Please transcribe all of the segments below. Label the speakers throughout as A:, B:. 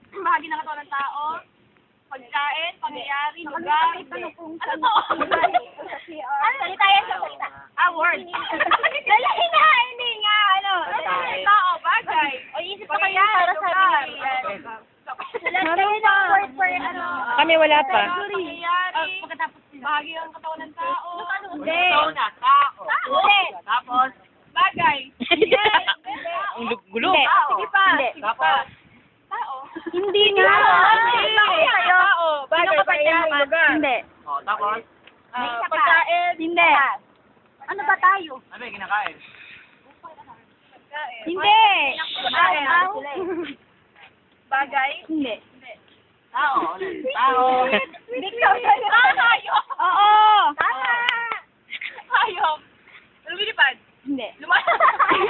A: bahagi ng katawan ng tao, pagkain, pangyayari, lugar. Ano to? Ano? Salita yan sa salita. Word. Dali na, hindi nga, ano. Tao, bagay. O, isip ko kayo para sa
B: Meron pa.
A: word for, ano.
B: Kami wala pa.
A: Pangyayari. Pagkatapos, bahagi ng katawan ng tao.
B: Hindi.
A: Tao. Tapos, bagay.
B: Ang gulo.
A: Hindi. Sige pa.
B: Hindi.
A: Sige pa. Tao.
B: Hindi nga.
A: Tao. Bagay, pangyayari, lugar.
B: Hindi.
C: Tapos,
A: Pagkain.
B: Hindi.
A: Ano ba tayo?
C: ano yung kinakain?
A: Pagkain.
B: Hindi.
A: Bagay.
B: Hindi.
C: Tao. Tao.
A: Hayop.
B: Oo.
A: Tama. Hayop. Lumilipad.
B: Hindi.
A: Lumalangay.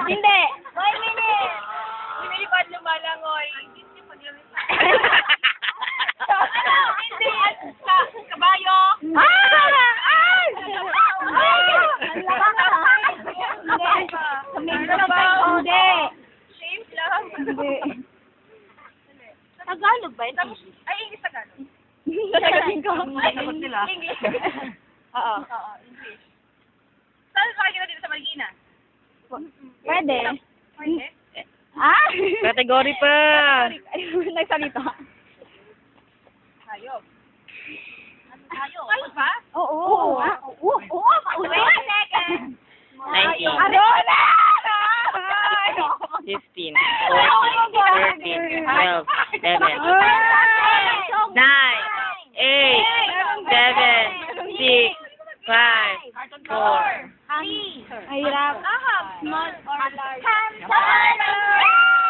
B: Hindi.
A: 1 minute. Lumilipad, lumalangoy. Ano? Hindi. Kabayo.
B: Hindi.
A: Shape lang.
B: Tagalog ba yun?
A: Tapos, ay, English Tagalog.
B: Tagalogin ko.
C: Sagot sila.
A: English.
B: Oo.
A: Oo, English. Saan sa akin dito sa Marikina?
B: Pwede.
A: Pwede?
B: Ah?
C: Category pa.
B: Nagsalita.
A: Hayop. Hayop. Hayop ba?
B: Oo. Oo.
A: Wait a second.
C: 19.
B: Arona!
C: 15, 14, 13, 12, 11, 9, 8, 7, 6, 5, 4.
B: Hirap.
A: Small or large?